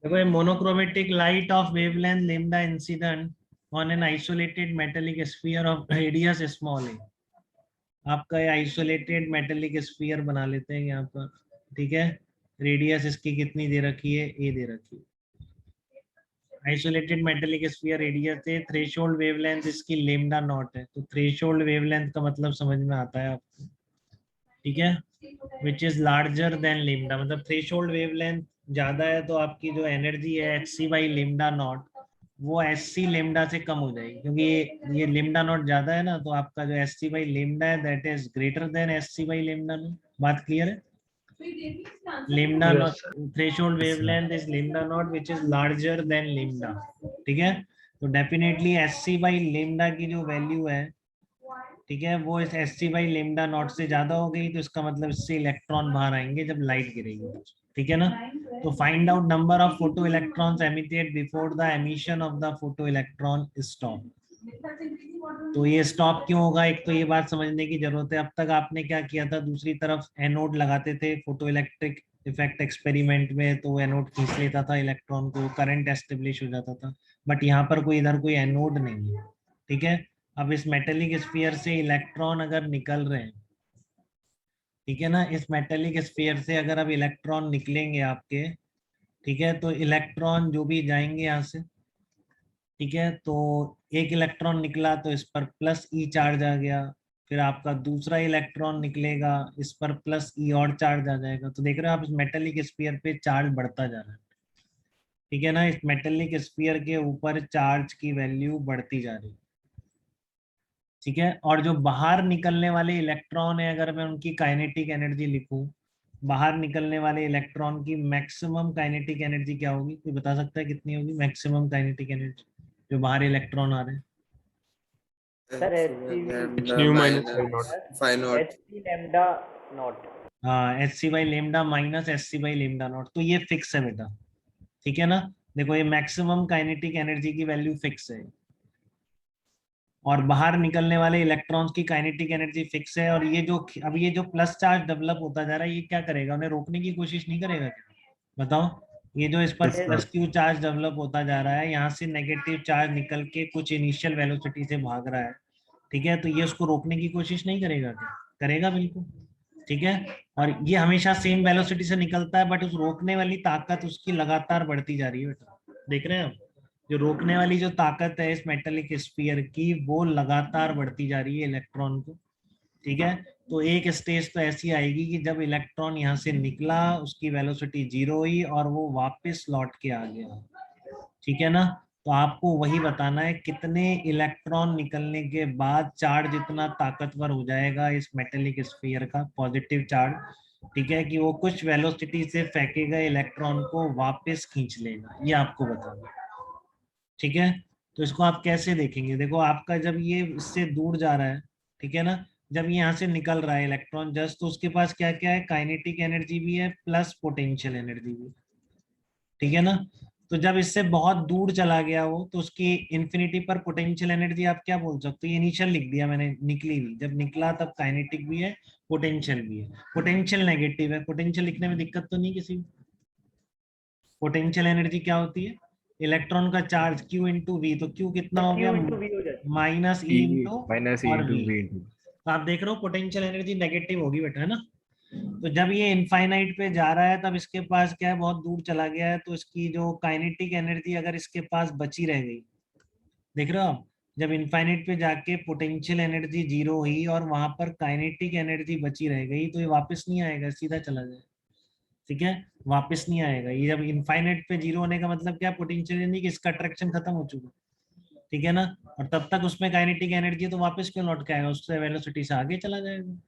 देखो ये monochromatic light of wavelength lambda incident on an isolated metallic sphere of radius small है। आपका ये आइसोलेटेड मेटेलिक स्फीयर बना लेते हैं यहाँ पर, ठीक है। रेडियस इसकी कितनी दे रखी है, ए दे रखी है। आइसोलेटेड मेटेलिक स्फीयर रेडियस है, थ्रेशोल्ड वेवलेंथ इसकी लैम्डा नॉट है। तो थ्रेशोल्ड वेवलेंथ का मतलब समझ में आता है आपको, ठीक है। विच इज लार्जर देन लिम्डा, मतलब थ्रेशोल्ड वेवलेंथ ज्यादा है तो आपकी जो एनर्जी है h c by lambda not वो एस सी लिम्डा से कम हो जाएगी, क्योंकि ये लिम्डा नॉट ज्यादा है ना, तो आपका जो एस सी बाई लिम्डा है that is greater than s c by lambda naught. बात क्लियर है? Lambda Yes, naught, threshold wavelength is lambda naught which is larger than lambda, ठीक है। तो definitely s c by lambda की जो value है, ठीक है, वो इस s c by lambda naught से ज्यादा हो गई, तो इसका मतलब इससे इलेक्ट्रॉन बाहर आएंगे जब लाइट गिरेगी, ठीक है ना। तो find out number of photo electrons emitted before the emission of the photo electron stop. तो ये स्टॉप क्यों होगा, एक तो ये बात समझने की जरूरत है। अब तक आपने क्या किया था, दूसरी तरफ एनोड लगाते थे फोटो इलेक्ट्रिक इफेक्ट एक्सपेरिमेंट में, तो एनोड खींच लेता था इलेक्ट्रॉन को, करंट एस्टेब्लिश हो जाता था। बट यहाँ पर कोई इधर कोई एनोड नहीं है, ठीक है। अब इस मेटेलिक स्फीयर से इलेक्ट्रॉन अगर निकल रहे हैं, ठीक है ना, इस मेटेलिक स्फीयर से अगर अब इलेक्ट्रॉन निकलेंगे आपके, ठीक है, तो इलेक्ट्रॉन जो भी जाएंगे यहाँ से, ठीक है, तो एक इलेक्ट्रॉन निकला तो इस पर प्लस ई चार्ज आ गया, फिर आपका दूसरा इलेक्ट्रॉन निकलेगा, इस पर प्लस ई और चार्ज आ जाएगा। तो देख रहे हो आप, इस मेटेलिक स्फीयर पे चार्ज बढ़ता जा रहा है, ठीक है ना। इस मेटेलिक स्फीयर के ऊपर चार्ज की वैल्यू बढ़ती जा रही है, ठीक है। और जो बाहर निकलने वाले इलेक्ट्रॉन है, अगर मैं उनकी काइनेटिक एनर्जी लिखूं, बाहर निकलने वाले इलेक्ट्रॉन की मैक्सिमम काइनेटिक एनर्जी क्या होगी, कोई बता सकता है कितनी होगी मैक्सिमम काइनेटिक एनर्जी जो बाहर इलेक्ट्रॉन आ रहे हैं? Sir h c H nu minus phi naught. Five naught, h c lambda naught. हाँ, h c by lambda minus h c by lambda not, तो ये फिक्स है बेटा, ठीक है ना। देखो ये मैक्सिमम काइनेटिक एनर्जी की वैल्यू फिक्स है, और बाहर निकलने वाले इलेक्ट्रॉन्स की काइनेटिक एनर्जी फिक्स है। और ये जो अब ये जो प्लस चार्ज डेवलप होता जा रहा है, ये क्या करेगा, उन्हें रोकने की कोशिश नहीं करेगा क्या, बताओ। ये जो इस पर Yes, plus sir. Q charge develop होता जा रहा है, यहाँ से नेगेटिव चार्ज निकल के कुछ इनिशियल वेलोसिटी से भाग रहा है, ठीक है, तो ये उसको रोकने की कोशिश नहीं करेगा क्या, करेगा बिल्कुल, ठीक है। और ये हमेशा सेम वेलोसिटी से निकलता है, बट उस रोकने वाली ताकत उसकी लगातार बढ़ती जा रही है बेटा, देख रहे हैं आप। जो रोकने वाली जो ताकत है इस मेटेलिक स्फीयर की, वो लगातार बढ़ती जा रही है इलेक्ट्रॉन को, ठीक है। तो एक स्टेज तो ऐसी आएगी कि जब इलेक्ट्रॉन यहाँ से निकला उसकी वेलोसिटी जीरो हुई और वो वापस लौट के आ गया, ठीक है ना। तो आपको वही बताना है कितने इलेक्ट्रॉन निकलने के बाद चार्ज इतना ताकतवर हो जाएगा इस मेटेलिक स्फीयर का, पॉजिटिव चार्ज, ठीक है, कि वो कुछ वेलोसिटी से फेंकेगा इलेक्ट्रॉन को वापस खींच लेगा, ये आपको बताना है, ठीक है। तो इसको आप कैसे देखेंगे, देखो आपका जब ये इससे दूर जा रहा है, ठीक है ना, जब ये यहाँ से निकल रहा है इलेक्ट्रॉन जस्ट, तो उसके पास क्या क्या है, काइनेटिक एनर्जी भी है प्लस पोटेंशियल एनर्जी भी, ठीक है ना। तो जब इससे बहुत दूर चला गया वो, तो उसकी इंफिनिटी पर पोटेंशियल एनर्जी आप क्या बोल सकते हो, ये इनिशियल लिख दिया मैंने, निकली हुई, जब निकला तब काइनेटिक भी है पोटेंशियल भी है। पोटेंशियल नेगेटिव है, पोटेंशियल लिखने में दिक्कत तो नहीं किसी। पोटेंशियल एनर्जी क्या होती है, इलेक्ट्रॉन का चार्ज Q इंटू वी, तो Q कितना हो गया, क्यू इंटू वी हो जाता माइनस ई E इंटू minus E और into वी। V into. तो आप देख रहे हो पोटेंशियल एनर्जी नेगेटिव होगी बेटा, है ना। तो जब ये इनफाइनाइट पे जा रहा है तब इसके पास क्या है, बहुत दूर चला गया है, तो इसकी जो काइनेटिक एनर्जी अगर इसके पास बची रह गई, देख रहे हो आप, जब इनफाइनाइट पे जाके पोटेंशियल एनर्जी जीरो हुई और वहां पर काइनेटिक एनर्जी बची रह गई, तो ये वापस नहीं आएगा, सीधा चला जाएगा, ठीक है, वापस नहीं आएगा। ये जब इनफाइनाइट पे जीरो होने का मतलब क्या, पोटेंशियल एनर्जी कि इसका अट्रैक्शन खत्म हो चुका, ठीक है ना। और तब तक उसमें काइनेटिक एनर्जी, तो वापस क्यों लौट के आएगा, उससे वेलोसिटी से आगे चला जाएगा,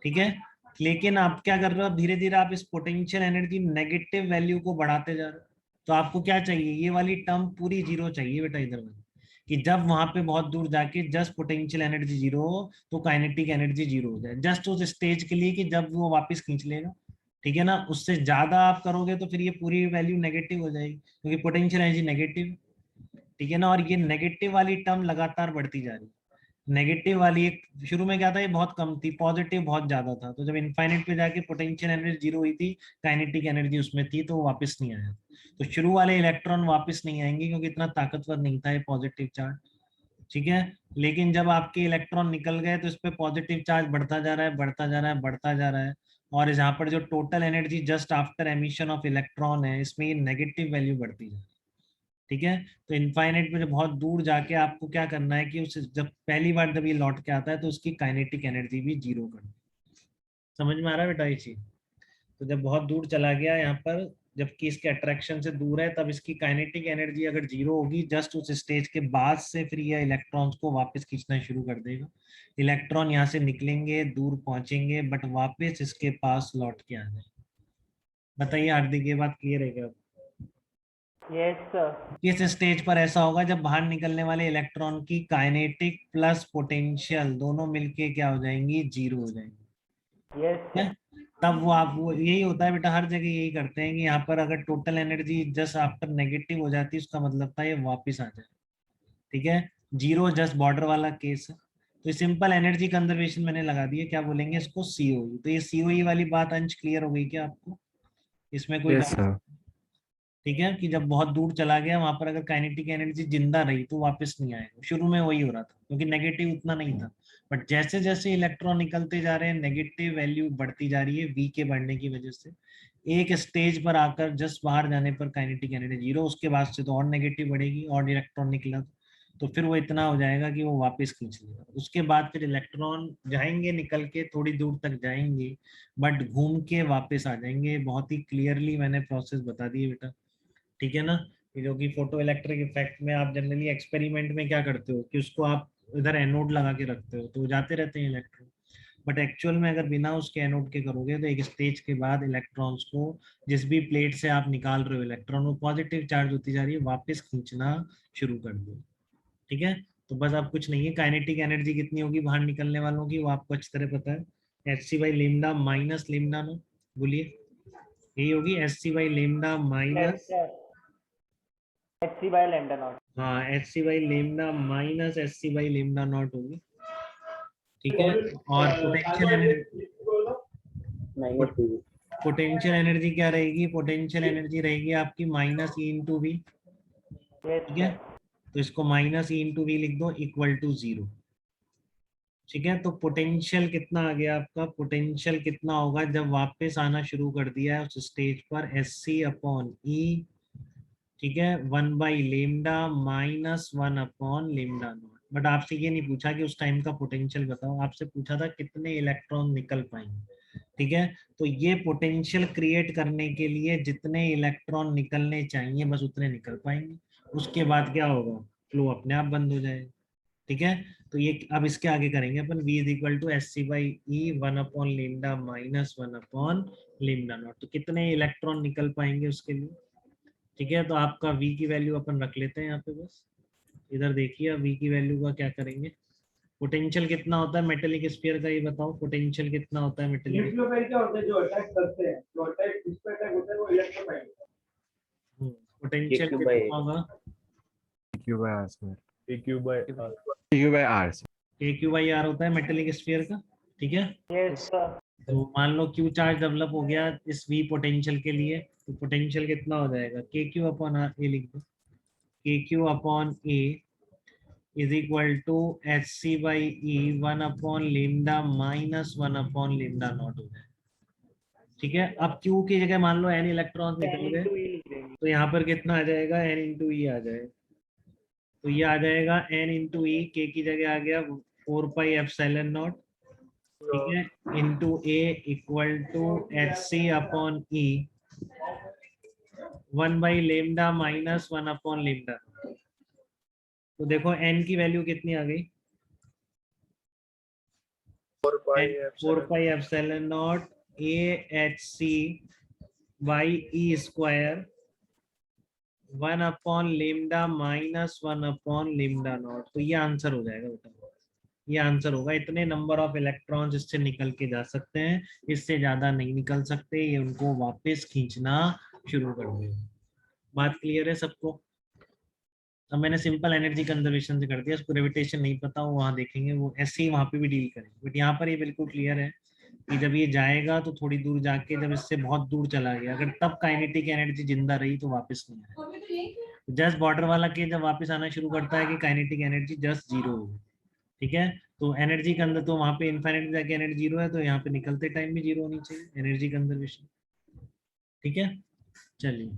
ठीक है। लेकिन आप क्या कर रहे हो, धीरे धीरे आप इस पोटेंशियल एनर्जी नेगेटिव वैल्यू को बढ़ाते जा रहे हो। तो आपको क्या चाहिए, ये वाली टर्म पूरी जीरो चाहिए बेटा इधर वाली, कि जब वहां पे बहुत दूर जाके जस्ट पोटेंशियल एनर्जी जीरो हो तो काइनेटिक एनर्जी जीरो हो जाए, जस्ट उस स्टेज के लिए कि जब वो वापस खींच लेगा, ठीक है ना। उससे ज्यादा आप करोगे तो फिर ये पूरी वैल्यू नेगेटिव हो जाएगी, क्योंकि पोटेंशियल एनर्जी नेगेटिव, ठीक है ना। और ये नेगेटिव वाली टर्म लगातार बढ़ती जा रही है, नेगेटिव वाली एक शुरू में क्या था, ये बहुत कम थी, पॉजिटिव बहुत ज्यादा था, तो जब इनफाइनाइट पे जाके पोटेंशियल एनर्जी जीरो हुई थी, काइनेटिक एनर्जी उसमें थी, तो वो वापस नहीं आया। तो शुरू वाले इलेक्ट्रॉन वापस नहीं आएंगे क्योंकि इतना ताकतवर नहीं था ये पॉजिटिव चार्ज, ठीक है। लेकिन जब आपके इलेक्ट्रॉन निकल गए तो इस पे पॉजिटिव चार्ज बढ़ता जा रहा है, बढ़ता जा रहा है, बढ़ता जा रहा है, और यहाँ पर जो total energy just after emission of electron है, इसमें ये नेगेटिव वैल्यू बढ़ती जा रही है, ठीक है। तो इनफाइनाइट में जब बहुत दूर जाके आपको क्या करना है कि उस जब पहली बार जब ये लौट के आता है तो उसकी काइनेटिक एनर्जी भी जीरो करनी है। समझ में आ रहा है बेटा ये चीज? तो जब बहुत दूर चला गया यहाँ पर, जबकि इसके अट्रैक्शन से दूर है, तब इसकी काइनेटिक एनर्जी अगर जीरो होगी जस्ट उस स्टेज के बाद से, फिर ये इलेक्ट्रॉन्स को वापस खींचना शुरू कर देगा। इलेक्ट्रॉन यहाँ से निकलेंगे, दूर पहुंचेंगे, बट वापस इसके पास लौट के आ जाएंगे। बताइए हार्दिक, ये बात क्लियर है क्या? Yes sir. किस स्टेज पर ऐसा होगा? जब बाहर निकलने वाले इलेक्ट्रॉन की काइनेटिक प्लस पोटेंशियल दोनों मिलके क्या हो जाएंगी? जीरो हो जाएंगी, यस ठीक है। सर। तब वो यही होता है बेटा, हर जगह यही करते हैं कि यहाँ पर अगर total energy just after negative हो जाती है, उसका मतलब था ये वापस आ जाए, ठीक है। जीरो जस्ट बॉर्डर वाला केस है। तो सिंपल एनर्जी कंजर्वेशन मैंने लगा दी है, क्या बोलेंगे इसको? सीओई। तो ये सीओई वाली बात अंश क्लियर हो गई क्या आपको? इसमें कोई Yes, डाउट? sir. ठीक है, कि जब बहुत दूर चला गया वहां पर अगर काइनेटिक एनर्जी जिंदा रही तो वापस नहीं आएगा। शुरू में वही हो रहा था क्योंकि नेगेटिव उतना नहीं था, बट जैसे जैसे इलेक्ट्रॉन निकलते जा रहे हैं नेगेटिव वैल्यू बढ़ती जा रही है वी के बढ़ने की वजह से। एक स्टेज पर आकर जस्ट बाहर जाने पर काइनेटिक एनर्जी जीरो, उसके बाद से तो और नेगेटिव बढ़ेगी, और इलेक्ट्रॉन निकला तो फिर वो इतना हो जाएगा कि वो वापस खींच लेगा। उसके बाद फिर इलेक्ट्रॉन जाएंगे निकल के, थोड़ी दूर तक जाएंगे, बट घूम के वापस आ जाएंगे। बहुत ही क्लियरली मैंने प्रोसेस बता दी है बेटा, ठीक है ना। ये जो कि फोटो इलेक्ट्रिक इफेक्ट में आप जनरली एक्सपेरिमेंट में क्या करते हो कि उसको आप इधर एनोड लगा के रखते हो तो वो जाते रहते हैं इलेक्ट्रॉन, बट एक्चुअल में अगर बिना उसके एनोड के करोगे तो एक स्टेज के बाद इलेक्ट्रॉन्स को जिस भी प्लेट से आप निकाल रहे हो इलेक्ट्रॉन, वो पॉजिटिव चार्ज होती जा रही है, वापस खींचना शुरू कर दो, ठीक है। तो बस आप कुछ नहीं है, काइनेटिक एनर्जी कितनी होगी बाहर निकलने वालों की वो आपको अच्छी तरह पता है, h c by lambda minus lambda naught. बोलिए, यही होगी h c by lambda yes minus, sir. H c by lambda naught. हाँ h c by lambda minus h c by lambda naught होगी, ठीक है। और पोटेंशियल एनर्जी, पोटेंशियल एनर्जी क्या रहेगी? पोटेंशियल एनर्जी रहेगी आपकी minus e into v, yes ठीक है। सर। तो इसको माइनस ई इंटू वी लिख दो इक्वल टू जीरो, ठीक है। तो पोटेंशियल कितना आ गया आपका? पोटेंशियल कितना होगा जब वापस आना शुरू कर दिया है उस स्टेज पर? एस सी अपॉन ई, ठीक है, one by lambda minus one upon lambda not. But आपसे ये नहीं पूछा कि उस टाइम का पोटेंशियल बताओ, आपसे पूछा था कितने इलेक्ट्रॉन निकल पाएंगे, ठीक है। तो ये पोटेंशियल क्रिएट करने के लिए जितने इलेक्ट्रॉन निकलने चाहिए बस उतने निकल पाएंगे, उसके बाद क्या होगा? फ्लो अपने आप बंद हो जाएगा, ठीक है। तो ये अब इसके आगे करेंगे अपन, v is equal to s c by e one upon lambda minus one upon lambda not. तो कितने इलेक्ट्रॉन निकल पाएंगे उसके लिए, ठीक है। तो आपका v की वैल्यू अपन रख लेते हैं यहाँ पे, बस इधर देखिए अब v की वैल्यू का क्या करेंगे। पोटेंशियल कितना होता है मेटेलिक स्फीयर का, ये बताओ पोटेंशियल कितना होता है मेटेलिक? न्यूक्लियोफाइल क्या होते हैं जो अटैक करते हैं, जो अटैक जिस पे अटैक होता है वो इलेक्ट्रोफाइल। पोटेंशियल Q by कितना होगा? Q by R, sir. Q by R. Q by R, sir. a q by r होता है मेटेलिक स्फीयर का, ठीक है। Yes sir. तो मान लो क्यू चार्ज डेवलप हो गया इस v पोटेंशियल के लिए, तो पोटेंशियल कितना हो जाएगा? के क्यू अपॉन आर, ए लिख दो, k q upon a is equal to h c by e one upon lambda minus one upon lambda not हो जाए, ठीक है। अब क्यू की जगह मान लो एन इलेक्ट्रॉन निकल गए, into E लिख देंगे। तो यहाँ पर कितना आ जाएगा? एन इंटू ई आ जाएगा। तो ये आ जाएगा एन इंटू ई, के की जगह आ गया फोर पाई एप्सिलॉन नॉट, ठीक है, into a equal to h c upon e one by lambda minus one upon lambda. तो देखो एन की वैल्यू कितनी आ गई? 4 pi epsilon not a h c by e square one upon lambda minus one upon lambda not. तो ये answer हो जाएगा बेटा, ये आंसर होगा। इतने नंबर ऑफ इलेक्ट्रॉन्स इससे निकल के जा सकते हैं, इससे ज्यादा नहीं निकल सकते, ये उनको वापस खींचना शुरू कर देगा। बात क्लियर है सबको? अब मैंने सिंपल एनर्जी कंजर्वेशन से कर दिया, उसको ग्रेविटेशन नहीं पता, वो वहाँ देखेंगे, वो ऐसे ही वहाँ पे भी डील करेंगे। बट यहाँ पर ये बिल्कुल क्लियर है कि जब ये जाएगा तो थोड़ी दूर जाके जब इससे बहुत दूर चला गया, अगर तब काइनेटिक एनर्जी जिंदा रही तो वापस नहीं आएगा। जस्ट बॉर्डर वाला केस जब वापस आना शुरू करता है कि काइनेटिक एनर्जी जस्ट जीरो हो, ठीक है। तो एनर्जी के अंदर तो वहाँ पे इनफाइनाइट जाके एनर्जी जीरो है, तो यहाँ पे निकलते टाइम भी जीरो होनी चाहिए एनर्जी कंजर्वेशन, ठीक है। चलिए